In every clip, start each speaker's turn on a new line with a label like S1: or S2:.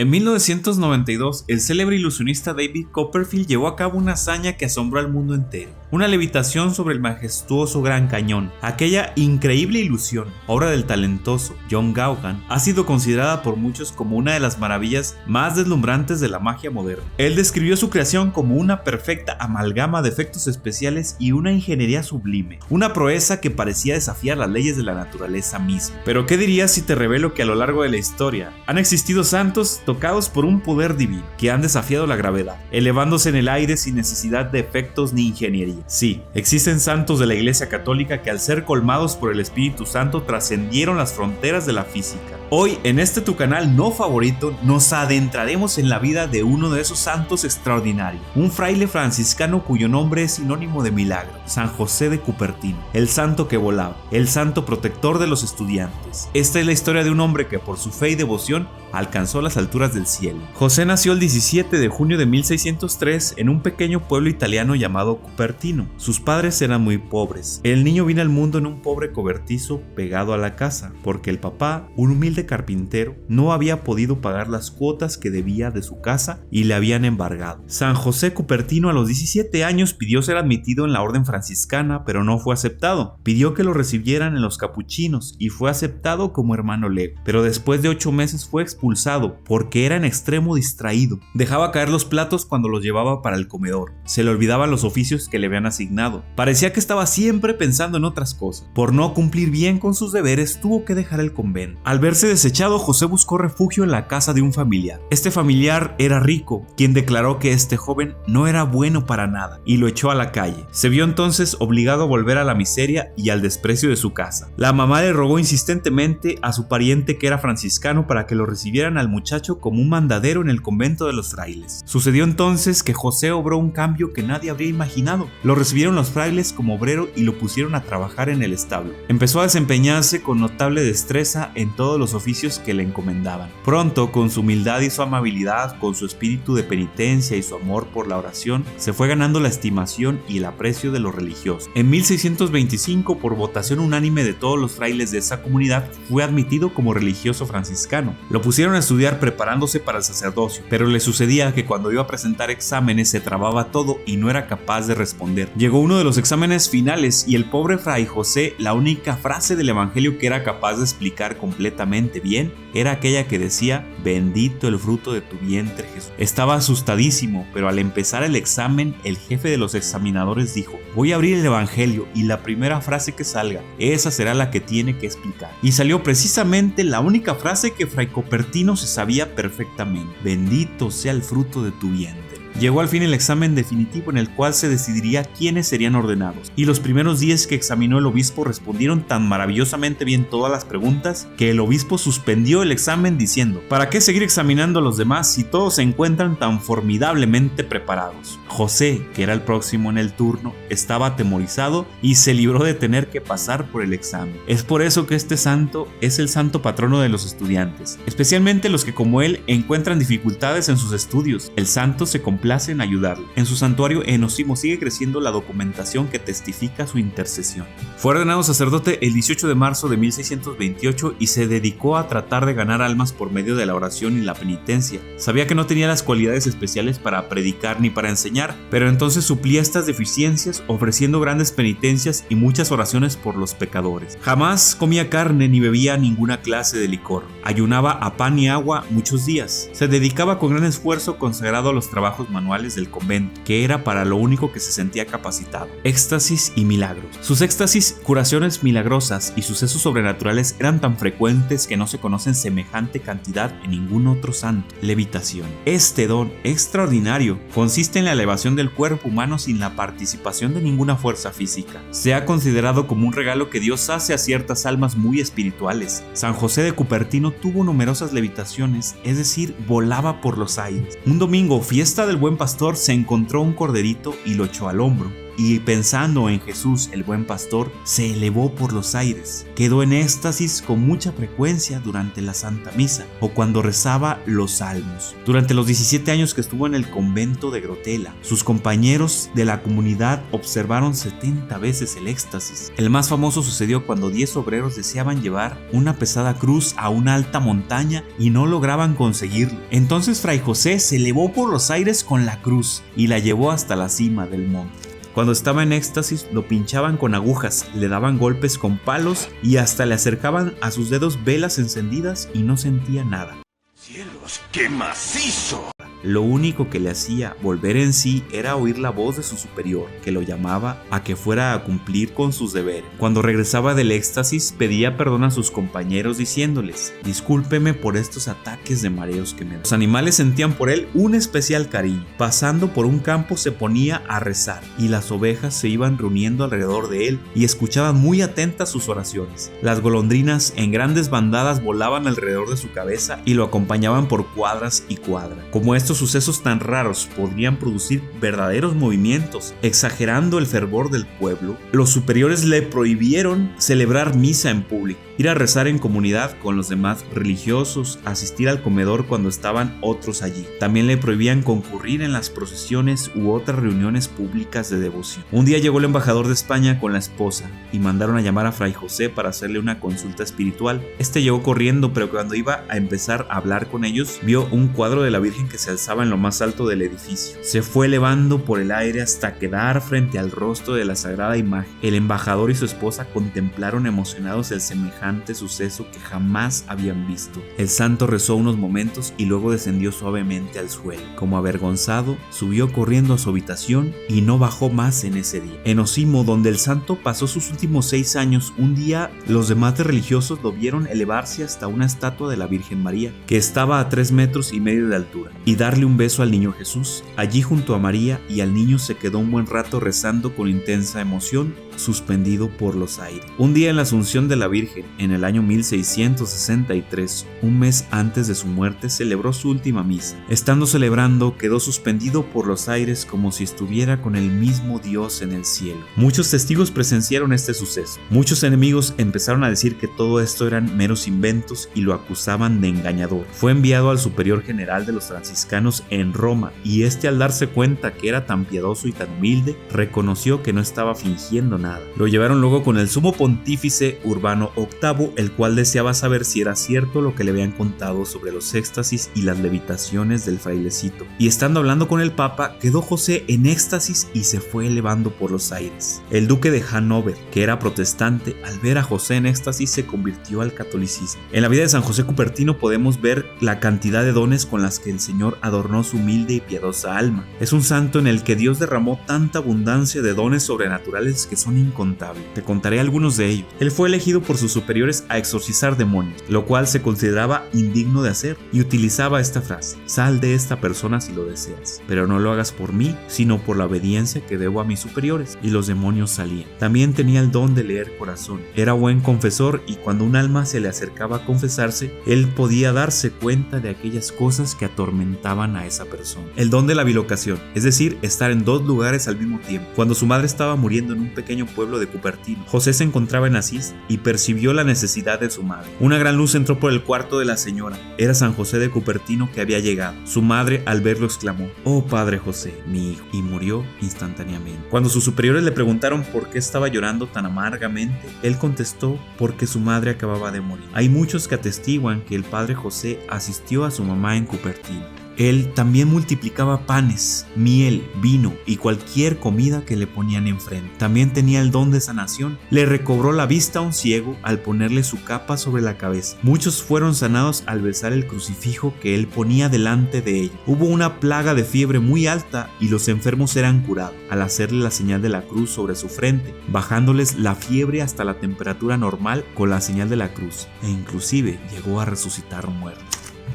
S1: En 1992, el célebre ilusionista David Copperfield llevó a cabo una hazaña que asombró al mundo entero. Una levitación sobre el majestuoso Gran Cañón. Aquella increíble ilusión, obra del talentoso John Vaughan, ha sido considerada por muchos como una de las maravillas más deslumbrantes de la magia moderna. Él describió su creación como una perfecta amalgama de efectos especiales y una ingeniería sublime, una proeza que parecía desafiar las leyes de la naturaleza misma. Pero ¿qué dirías si te revelo que a lo largo de la historia han existido santos tocados por un poder divino, que han desafiado la gravedad, elevándose en el aire sin necesidad de efectos ni ingeniería? Sí, existen santos de la Iglesia Católica que al ser colmados por el Espíritu Santo trascendieron las fronteras de la física. Hoy, en este tu canal no favorito, nos adentraremos en la vida de uno de esos santos extraordinarios, un fraile franciscano cuyo nombre es sinónimo de milagro, San José de Cupertino, el santo que volaba, el santo protector de los estudiantes. Esta es la historia de un hombre que por su fe y devoción alcanzó las alturas del cielo. José nació el 17 de junio de 1603 en un pequeño pueblo italiano llamado Cupertino. Sus padres eran muy pobres. El niño vino al mundo en un pobre cobertizo pegado a la casa, porque el papá, un humilde carpintero, no había podido pagar las cuotas que debía de su casa y le habían embargado. San José Cupertino a los 17 años pidió ser admitido en la orden franciscana, pero no fue aceptado. Pidió que lo recibieran en los capuchinos y fue aceptado como hermano lego, pero después de 8 meses fue expulsado porque era en extremo distraído. Dejaba caer los platos cuando los llevaba para el comedor. Se le olvidaban los oficios que le habían asignado. Parecía que estaba siempre pensando en otras cosas. Por no cumplir bien con sus deberes, tuvo que dejar el convento. Al verse desechado, José buscó refugio en la casa de un familiar. Este familiar era rico, quien declaró que este joven no era bueno para nada y lo echó a la calle. Se vio entonces obligado a volver a la miseria y al desprecio de su casa. La mamá le rogó insistentemente a su pariente que era franciscano para que lo recibieran al muchacho como un mandadero en el convento de los frailes. Sucedió entonces que José obró un cambio que nadie habría imaginado. Lo recibieron los frailes como obrero y lo pusieron a trabajar en el establo. Empezó a desempeñarse con notable destreza en todos los oficios que le encomendaban. Pronto, con su humildad y su amabilidad, con su espíritu de penitencia y su amor por la oración, se fue ganando la estimación y el aprecio de los religiosos. En 1625, por votación unánime de todos los frailes de esa comunidad, fue admitido como religioso franciscano. Lo pusieron a estudiar preparándose para el sacerdocio, pero le sucedía que cuando iba a presentar exámenes se trababa todo y no era capaz de responder. Llegó uno de los exámenes finales y el pobre fray José, la única frase del evangelio que era capaz de explicar completamente bien era aquella que decía: bendito el fruto de tu vientre, Jesús. Estaba asustadísimo, pero al empezar el examen, el jefe de los examinadores dijo: voy a abrir el evangelio y la primera frase que salga, esa será la que tiene que explicar. Y salió precisamente la única frase que fray Cupertino se sabía perfectamente: bendito sea el fruto de tu vientre. Llegó al fin el examen definitivo en el cual se decidiría quiénes serían ordenados, y los primeros 10 que examinó el obispo respondieron tan maravillosamente bien todas las preguntas que el obispo suspendió el examen diciendo: ¿para qué seguir examinando a los demás si todos se encuentran tan formidablemente preparados? José, que era el próximo en el turno, estaba atemorizado y se libró de tener que pasar por el examen. Es por eso que este santo es el santo patrono de los estudiantes, especialmente los que como él encuentran dificultades en sus estudios. El santo se complace en ayudarle. En su santuario en Osimo sigue creciendo la documentación que testifica su intercesión. Fue ordenado sacerdote el 18 de marzo de 1628 y se dedicó a tratar de ganar almas por medio de la oración y la penitencia. Sabía que no tenía las cualidades especiales para predicar ni para enseñar, pero entonces suplía estas deficiencias ofreciendo grandes penitencias y muchas oraciones por los pecadores. Jamás comía carne ni bebía ninguna clase de licor. Ayunaba a pan y agua muchos días. Se dedicaba con gran esfuerzo consagrado a los trabajos manuales del convento, que era para lo único que se sentía capacitado: éxtasis y milagros. Sus éxtasis, curaciones milagrosas y sucesos sobrenaturales eran tan frecuentes que no se conocen semejante cantidad en ningún otro santo. Levitación. Este don extraordinario consiste en la elevación del cuerpo humano sin la participación de ninguna fuerza física. Se ha considerado como un regalo que Dios hace a ciertas almas muy espirituales. San José de Cupertino tuvo numerosas levitaciones, es decir, volaba por los aires. Un domingo, fiesta del Buen Pastor, se encontró un corderito y lo echó al hombro. y pensando en Jesús, el buen pastor, se elevó por los aires. Quedó en éxtasis con mucha frecuencia durante la Santa Misa o cuando rezaba los salmos. Durante los 17 años que estuvo en el convento de Grotela, sus compañeros de la comunidad observaron 70 veces el éxtasis. El más famoso sucedió cuando 10 obreros deseaban llevar una pesada cruz a una alta montaña y no lograban conseguirlo. Entonces Fray José se elevó por los aires con la cruz y la llevó hasta la cima del monte. Cuando estaba en éxtasis lo pinchaban con agujas, le daban golpes con palos y hasta le acercaban a sus dedos velas encendidas y no sentía nada.
S2: ¡Cielos, qué macizo!
S1: Lo único que le hacía volver en sí era oír la voz de su superior, que lo llamaba a que fuera a cumplir con sus deberes. Cuando regresaba del éxtasis, pedía perdón a sus compañeros diciéndoles: discúlpeme por estos ataques de mareos que me dan. Los animales sentían por él un especial cariño. Pasando por un campo se ponía a rezar, y las ovejas se iban reuniendo alrededor de él y escuchaban muy atentas sus oraciones. Las golondrinas en grandes bandadas volaban alrededor de su cabeza y lo acompañaban por cuadras y cuadras. Como estos sucesos tan raros podrían producir verdaderos movimientos, exagerando el fervor del pueblo, los superiores le prohibieron celebrar misa en público, ir a rezar en comunidad con los demás religiosos, asistir al comedor cuando estaban otros allí. También le prohibían concurrir en las procesiones u otras reuniones públicas de devoción. Un día llegó el embajador de España con la esposa y mandaron a llamar a Fray José para hacerle una consulta espiritual. Este llegó corriendo, pero cuando iba a empezar a hablar con ellos, vio un cuadro de la Virgen que se alzaba en lo más alto del edificio. Se fue elevando por el aire hasta quedar frente al rostro de la sagrada imagen. El embajador y su esposa contemplaron emocionados el semejante suceso que jamás habían visto. El santo rezó unos momentos y luego descendió suavemente al suelo. Como avergonzado, subió corriendo a su habitación y no bajó más en ese día. En Osimo, donde el santo pasó sus últimos 6 años, un día los demás religiosos lo vieron elevarse hasta una estatua de la Virgen María, que estaba a 3,5 metros de altura, y darle un beso al niño Jesús. Allí junto a María y al niño se quedó un buen rato rezando con intensa emoción, suspendido por los aires. Un día en la Asunción de la Virgen, en el año 1663, un mes antes de su muerte, celebró su última misa. Estando celebrando, quedó suspendido por los aires como si estuviera con el mismo Dios en el cielo. Muchos testigos presenciaron este suceso. Muchos enemigos empezaron a decir que todo esto eran meros inventos y lo acusaban de engañador. Fue enviado al superior general de los franciscanos en Roma, y este, al darse cuenta que era tan piadoso y tan humilde, reconoció que no estaba fingiendo nada. Lo llevaron luego con el sumo pontífice Urbano VIII, el cual deseaba saber si era cierto lo que le habían contado sobre los éxtasis y las levitaciones del frailecito. Y estando hablando con el Papa, quedó José en éxtasis y se fue elevando por los aires. El duque de Hannover, que era protestante, al ver a José en éxtasis se convirtió al catolicismo. En la vida de San José Cupertino podemos ver la cantidad de dones con las que el Señor adornó su humilde y piadosa alma. Es un santo en el que Dios derramó tanta abundancia de dones sobrenaturales que son incontables. Te contaré algunos de ellos. Él fue elegido por sus superiores a exorcizar demonios, lo cual se consideraba indigno de hacer, y utilizaba esta frase: sal de esta persona si lo deseas, pero no lo hagas por mí, sino por la obediencia que debo a mis superiores. Y los demonios salían. También tenía el don de leer corazón. Era buen confesor, y cuando un alma se le acercaba a confesarse, él podía darse cuenta de aquellas cosas que atormentaban a esa persona. El don de la bilocación, es decir, estar en 2 lugares al mismo tiempo. Cuando su madre estaba muriendo en un pequeño pueblo de Cupertino, José se encontraba en Asís y percibió la necesidad de su madre. Una gran luz entró por el cuarto de la señora. Era San José de Cupertino que había llegado. Su madre, al verlo, exclamó: «Oh Padre José, mi hijo», y murió instantáneamente. Cuando sus superiores le preguntaron por qué estaba llorando tan amargamente, él contestó: porque su madre acababa de morir. Hay muchos que atestiguan que el Padre José asistió a su mamá en Cupertino. Él también multiplicaba panes, miel, vino y cualquier comida que le ponían enfrente. También tenía el don de sanación. Le recobró la vista a un ciego al ponerle su capa sobre la cabeza. Muchos fueron sanados al besar el crucifijo que él ponía delante de ellos. Hubo una plaga de fiebre muy alta y los enfermos eran curados al hacerle la señal de la cruz sobre su frente, bajándoles la fiebre hasta la temperatura normal con la señal de la cruz, e inclusive llegó a resucitar muertos.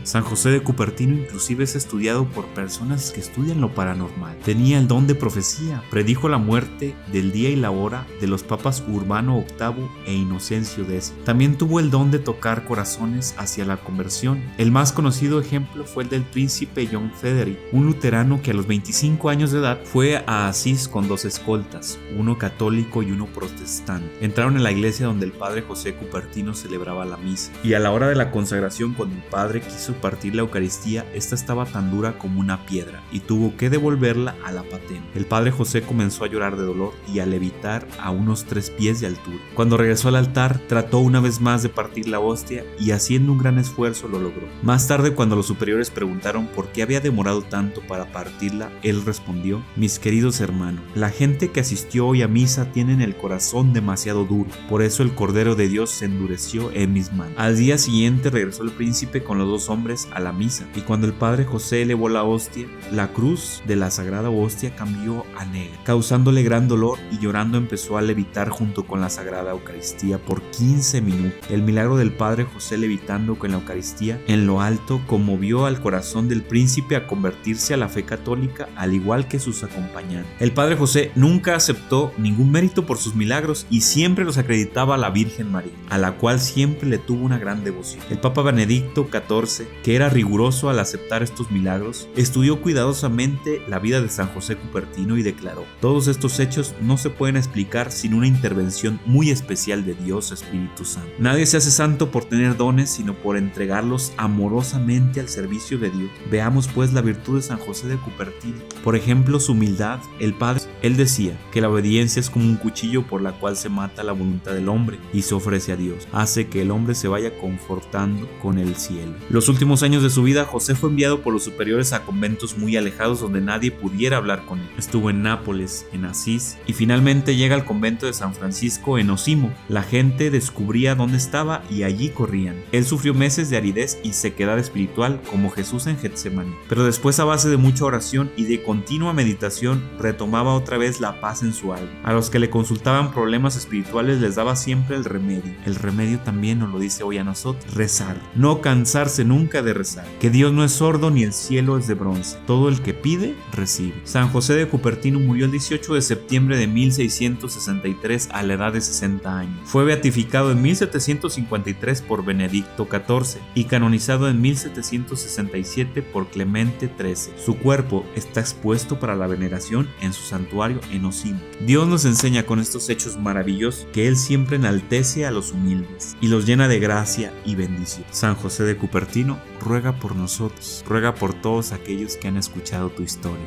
S1: San José de Cupertino inclusive es estudiado por personas que estudian lo paranormal. Tenía el don de profecía, predijo la muerte del día y la hora de los papas Urbano VIII e Inocencio X. También tuvo el don de tocar corazones hacia la conversión. El más conocido ejemplo fue el del príncipe John Frederick, un luterano que a los 25 años de edad fue a Asís con 2 escoltas, uno católico y uno protestante. Entraron en la iglesia donde el padre José Cupertino celebraba la misa, y a la hora de la consagración, cuando el padre quiso partir la Eucaristía, esta estaba tan dura como una piedra y tuvo que devolverla a la patena. El padre José comenzó a llorar de dolor y a levitar a unos 3 pies de altura. Cuando regresó al altar, trató una vez más de partir la hostia y haciendo un gran esfuerzo lo logró. Más tarde, cuando los superiores preguntaron por qué había demorado tanto para partirla, él respondió: mis queridos hermanos, la gente que asistió hoy a misa tienen el corazón demasiado duro, por eso el Cordero de Dios se endureció en mis manos. Al día siguiente regresó el príncipe con los 2 hombres a la misa, y cuando el padre José elevó la hostia, la cruz de la sagrada hostia cambió a negra, causándole gran dolor, y llorando empezó a levitar junto con la sagrada Eucaristía por 15 minutos. El milagro del padre José levitando con la Eucaristía en lo alto conmovió al corazón del príncipe a convertirse a la fe católica, al igual que sus acompañantes. El padre José nunca aceptó ningún mérito por sus milagros y siempre los acreditaba a la Virgen María, a la cual siempre le tuvo una gran devoción. El Papa Benedicto XIV, que era riguroso al aceptar estos milagros, estudió cuidadosamente la vida de San José Cupertino y declaró: todos estos hechos no se pueden explicar sin una intervención muy especial de Dios Espíritu Santo. Nadie se hace santo por tener dones, sino por entregarlos amorosamente al servicio de Dios. Veamos pues la virtud de San José de Cupertino. Por ejemplo, su humildad. El padre, él decía que la obediencia es como un cuchillo por la cual se mata la voluntad del hombre y se ofrece a Dios. Hace que el hombre se vaya confortando con el cielo. Los últimos años de su vida, José fue enviado por los superiores a conventos muy alejados donde nadie pudiera hablar con él. Estuvo en Nápoles, en Asís, y finalmente llega al convento de San Francisco en Osimo. La gente descubría dónde estaba y allí corrían. Él sufrió meses de aridez y sequedad espiritual como Jesús en Getsemaní, pero después, a base de mucha oración y de continua meditación, retomaba otra vez la paz en su alma. A los que le consultaban problemas espirituales les daba siempre el remedio. El remedio también nos lo dice hoy a nosotros: rezar. No cansarse nunca de rezar. Que Dios no es sordo ni el cielo es de bronce. Todo el que pide, recibe. San José de Cupertino murió el 18 de septiembre de 1663 a la edad de 60 años. Fue beatificado en 1753 por Benedicto XIV y canonizado en 1767 por Clemente XIII. Su cuerpo está expuesto para la veneración en su santuario en Osimo. Dios nos enseña con estos hechos maravillosos que Él siempre enaltece a los humildes y los llena de gracia y bendición. San José de Cupertino, ruega por nosotros, ruega por todos aquellos que han escuchado tu historia.